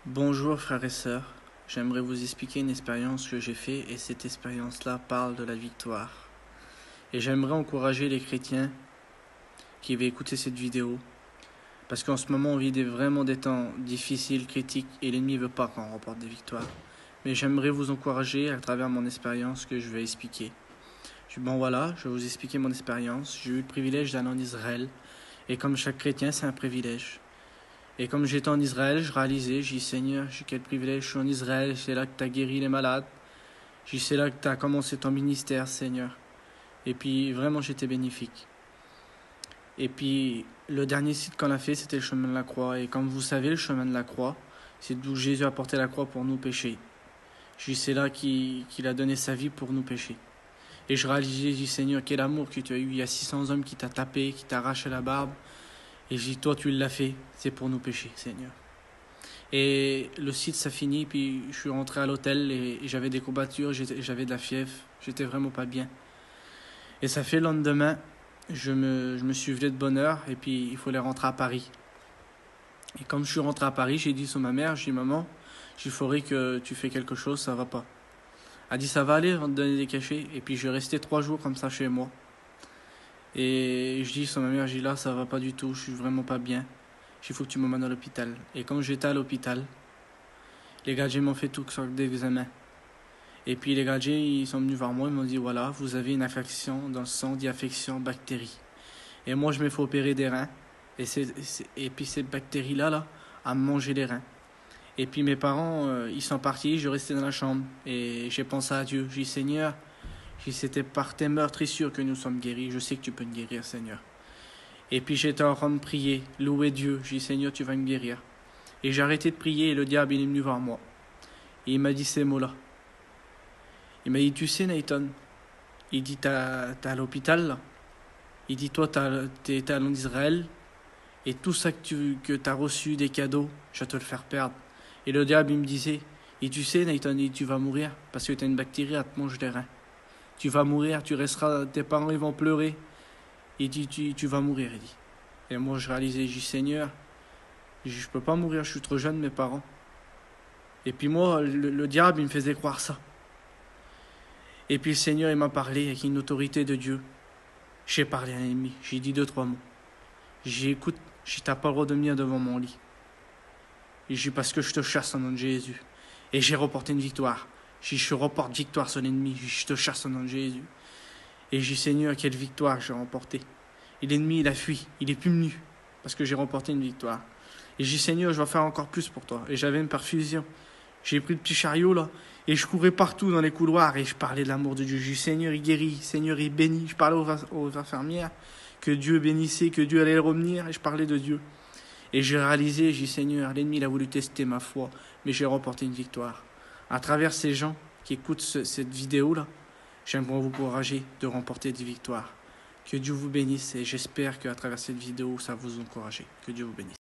Bonjour frères et sœurs, j'aimerais vous expliquer une expérience que j'ai faite et cette expérience-là parle de la victoire. Et j'aimerais encourager les chrétiens qui vont écouter cette vidéo parce qu'en ce moment on vit vraiment des temps difficiles, critiques et l'ennemi ne veut pas qu'on remporte des victoires. Mais j'aimerais vous encourager à travers mon expérience que je vais expliquer. Bon voilà, je vais vous expliquer mon expérience. J'ai eu le privilège d'aller en Israël et comme chaque chrétien c'est un privilège. Et comme j'étais en Israël, je réalisais, j'ai dit Seigneur, j'ai quel privilège, je suis en Israël, c'est là que tu as guéri les malades. J'ai dit c'est là que tu as commencé ton ministère, Seigneur. Et puis vraiment j'étais bénéfique. Et puis le dernier site qu'on a fait, c'était le chemin de la croix. Et comme vous savez, le chemin de la croix, c'est d'où Jésus a porté la croix pour nous pécher. J'ai dit c'est là qu'il a donné sa vie pour nous pécher. Et je réalisais, j'ai dit Seigneur, quel amour que tu as eu. Il y a 600 hommes qui t'a tapé, qui t'a arraché la barbe. Et j'ai dit toi tu l'as fait, c'est pour nous pécher, Seigneur. Et le site, ça finit, puis je suis rentré à l'hôtel et j'avais des courbatures, j'avais de la fièvre, j'étais vraiment pas bien. Et ça fait le lendemain, je me suis levé de bonne heure et puis il fallait rentrer à Paris. Et comme je suis rentré à Paris, j'ai dit sur ma mère, j'ai dit maman, il faudrait que tu fais quelque chose, ça va pas. Elle a dit ça va aller, on va te donner des cachets. Et puis je suis resté 3 jours comme ça chez moi. Et je dis sur ma mère, j'ai dit là ça va pas du tout, je suis vraiment pas bien. Il faut que tu m'emmènes à l'hôpital. Et quand j'étais à l'hôpital, les gardiens m'ont fait toutes sortes d'examens. Et puis les gardiens, ils sont venus voir moi, ils m'ont dit, voilà, vous avez une infection dans le sang, dit infection bactérie. Et moi, je me fais opérer des reins. Et puis cette bactérie-là, a mangé les reins. Et puis mes parents, ils sont partis, je restais dans la chambre. Et j'ai pensé à Dieu. J'ai dit, Seigneur, c'était par tes meurtrissures que nous sommes guéris. Je sais que tu peux me guérir, Seigneur. Et puis j'étais en train de prier, louer Dieu. J'ai dit, Seigneur, tu vas me guérir. Et j'ai arrêté de prier et le diable, il est venu voir moi. Et il m'a dit ces mots-là. Il m'a dit, tu sais, Nathan, il dit, t'es à l'hôpital, là. Il dit, toi, t'es allé en Israël, et tout ça que t'as reçu, des cadeaux, je vais te le faire perdre. Et le diable, il me disait, et tu sais, Nathan, tu vas mourir, parce que t'as une bactérie, elle te mange les reins. Tu vas mourir, tu resteras, tes parents, ils vont pleurer. Il dit, tu vas mourir, il dit. Et moi, je réalisais, j'ai dit, Seigneur, je peux pas mourir, je suis trop jeune, mes parents. Et puis moi, le diable, il me faisait croire ça. Et puis le Seigneur, il m'a parlé avec une autorité de Dieu. J'ai parlé à l'ennemi, j'ai dit 2-3 mots. J'ai écoute, t'as pas le droit de venir devant mon lit. Et j'ai parce que je te chasse au nom de Jésus. Et j'ai reporté une victoire. Je reporte victoire sur l'ennemi, je te chasse au nom de Jésus. Et j'ai dit, Seigneur, quelle victoire j'ai remportée. Et l'ennemi, il a fui, il est plus venu. Parce que j'ai remporté une victoire. Et j'ai dit, Seigneur, je vais faire encore plus pour toi. Et j'avais une perfusion. J'ai pris le petit chariot là, et je courais partout dans les couloirs, et je parlais de l'amour de Dieu. Je dis, Seigneur, il guérit, Seigneur, il bénit. Je parlais aux infirmières, que Dieu bénissait, que Dieu allait le revenir, et je parlais de Dieu. Et j'ai réalisé, j'ai dit, Seigneur, l'ennemi, il a voulu tester ma foi, mais j'ai remporté une victoire. À travers ces gens qui écoutent cette vidéo-là, j'aimerais vous encourager de remporter des victoires. Que Dieu vous bénisse, et j'espère qu'à travers cette vidéo, ça va vous encourager. Que Dieu vous bénisse.